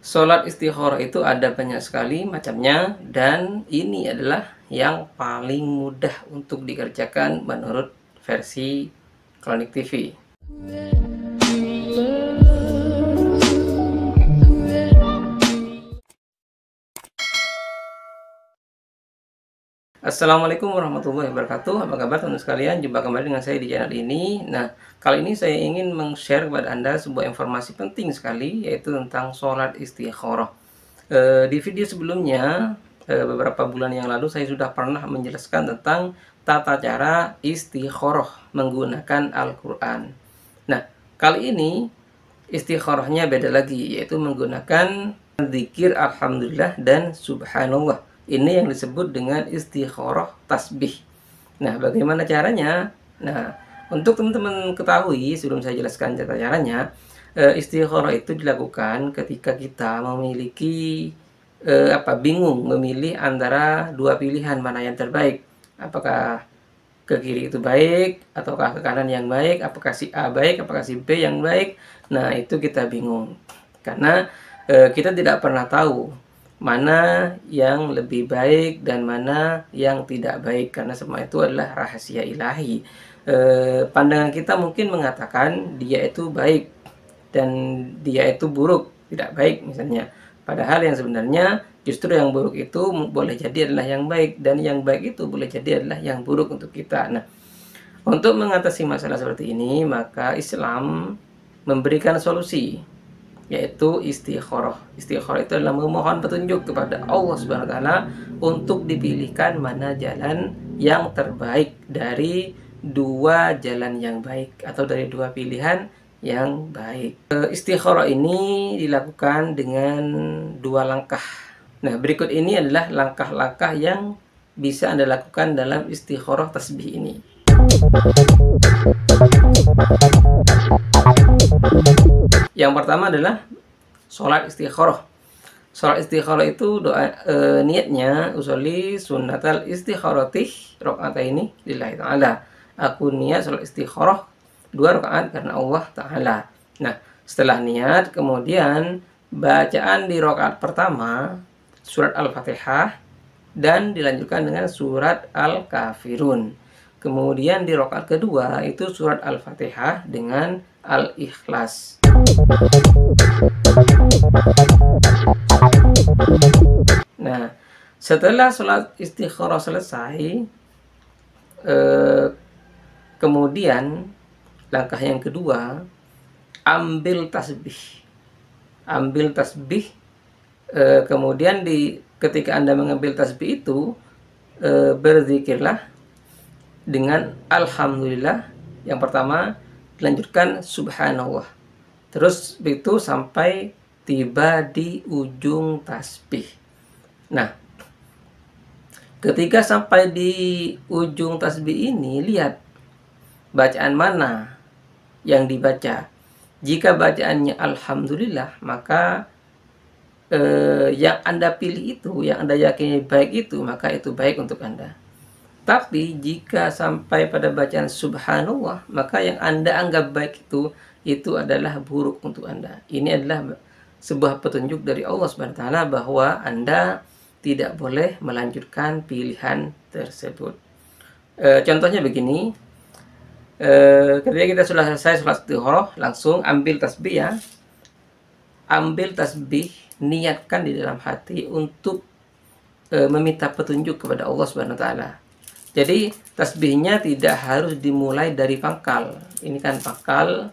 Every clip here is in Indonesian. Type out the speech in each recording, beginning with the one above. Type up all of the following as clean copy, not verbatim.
Sholat istikharah itu ada banyak sekali macamnya, dan ini adalah yang paling mudah untuk dikerjakan menurut versi Klinik TV. Assalamualaikum warahmatullahi wabarakatuh. Apa kabar teman-teman sekalian? Jumpa kembali dengan saya di channel ini. Nah, kali ini saya ingin meng-share kepada Anda sebuah informasi penting sekali, yaitu tentang sholat istikharah. Di video sebelumnya, beberapa bulan yang lalu, saya sudah pernah menjelaskan tentang tata cara istikharah menggunakan Al-Quran. Nah, kali ini istikharahnya beda lagi, yaitu menggunakan zikir alhamdulillah dan subhanallah. Ini yang disebut dengan istikharah tasbih. Nah, bagaimana caranya? Nah, untuk teman-teman ketahui, sebelum saya jelaskan cara caranya, istikharah itu dilakukan ketika kita memiliki bingung memilih antara dua pilihan mana yang terbaik. Apakah ke kiri itu baik, ataukah ke kanan yang baik, apakah si A baik, apakah si B yang baik. Nah, itu kita bingung. Karena kita tidak pernah tahu mana yang lebih baik dan mana yang tidak baik, karena semua itu adalah rahasia ilahi. Pandangan kita mungkin mengatakan dia itu baik dan dia itu buruk, tidak baik misalnya. Padahal yang sebenarnya justru yang buruk itu boleh jadi adalah yang baik, dan yang baik itu boleh jadi adalah yang buruk untuk kita. Nah, untuk mengatasi masalah seperti ini, maka Islam memberikan solusi, yaitu istikharah. Istikharah itu adalah memohon petunjuk kepada Allah Subhanahu wa taala untuk dipilihkan mana jalan yang terbaik dari dua jalan yang baik, atau dari dua pilihan yang baik. Istikharah ini dilakukan dengan dua langkah. Nah, berikut ini adalah langkah-langkah yang bisa Anda lakukan dalam istikharah tasbih ini. Yang pertama adalah sholat istikharah. Sholat istikharah itu doa, niatnya usolli sunnatal istikharatih rakaataini lillahi ta'ala. Aku niat sholat istikharah 2 rakaat karena Allah Ta'ala. Nah, setelah niat, kemudian bacaan di rakaat pertama surat Al-Fatihah dan dilanjutkan dengan surat Al-Kafirun. Kemudian di rakaat kedua itu surat Al-Fatihah dengan Al-Ikhlas. Nah, setelah sholat istikharah selesai, kemudian langkah yang kedua, ambil tasbih. Ambil tasbih, kemudian ketika Anda mengambil tasbih itu, berzikirlah dengan alhamdulillah. Yang pertama, dilanjutkan subhanallah. Terus itu sampai tiba di ujung tasbih. Nah, ketika sampai di ujung tasbih ini, lihat bacaan mana yang dibaca. Jika bacaannya alhamdulillah, maka yang Anda pilih itu, yang Anda yakini baik itu, maka itu baik untuk Anda. Tapi jika sampai pada bacaan subhanallah, maka yang Anda anggap baik itu adalah buruk untuk Anda. Ini adalah sebuah petunjuk dari Allah Subhanahu wa taala bahwa Anda tidak boleh melanjutkan pilihan tersebut. Contohnya begini. Ketika kita sudah selesai sholat istikharah, langsung ambil tasbih ya. Ambil tasbih, niatkan di dalam hati untuk meminta petunjuk kepada Allah Subhanahu wa taala. Jadi tasbihnya tidak harus dimulai dari pangkal. Ini kan pangkal.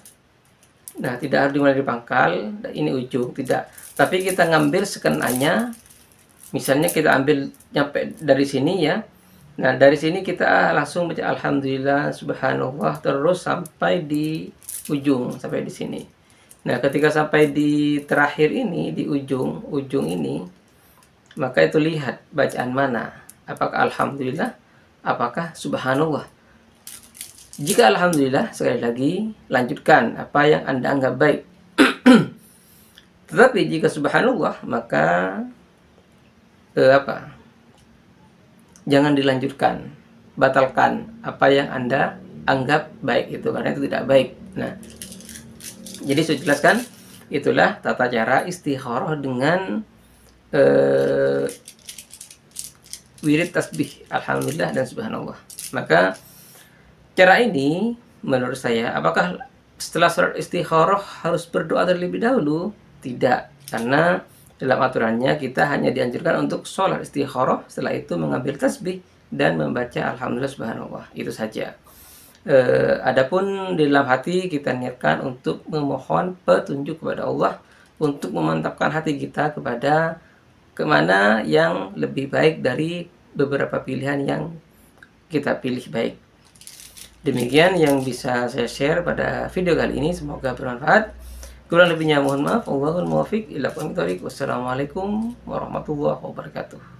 Nah, tidak harus dimulai dari pangkal. Ini ujung, tidak. Tapi kita ngambil sekenanya. Misalnya kita ambil nyampe dari sini ya. Nah, dari sini kita langsung baca alhamdulillah, subhanallah, terus sampai di ujung, sampai di sini. Nah, ketika sampai di terakhir ini, di ujung ini, maka itu lihat bacaan mana. Apakah alhamdulillah, apakah subhanallah. Jika alhamdulillah, sekali lagi lanjutkan apa yang Anda anggap baik. Tetapi jika subhanallah, maka jangan dilanjutkan, batalkan apa yang Anda anggap baik itu, karena itu tidak baik. Nah, jadi saya jelaskan, Itulah tata cara istikharah dengan eh, wirid tasbih alhamdulillah dan subhanallah. Maka cara ini menurut saya, apakah setelah sholat istikharah harus berdoa terlebih dahulu? Tidak, karena dalam aturannya kita hanya dianjurkan untuk sholat istikharah, setelah itu mengambil tasbih dan membaca alhamdulillah subhanallah. Itu saja. Adapun di dalam hati kita niatkan untuk memohon petunjuk kepada Allah untuk memantapkan hati kita kepada kemana yang lebih baik dari beberapa pilihan yang kita pilih baik. Demikian yang bisa saya share pada video kali ini, semoga bermanfaat. Kurang lebihnya mohon maaf. Wallahul muwaffiq ila aqwamit thoriq. Wassalamualaikum warahmatullahi wabarakatuh.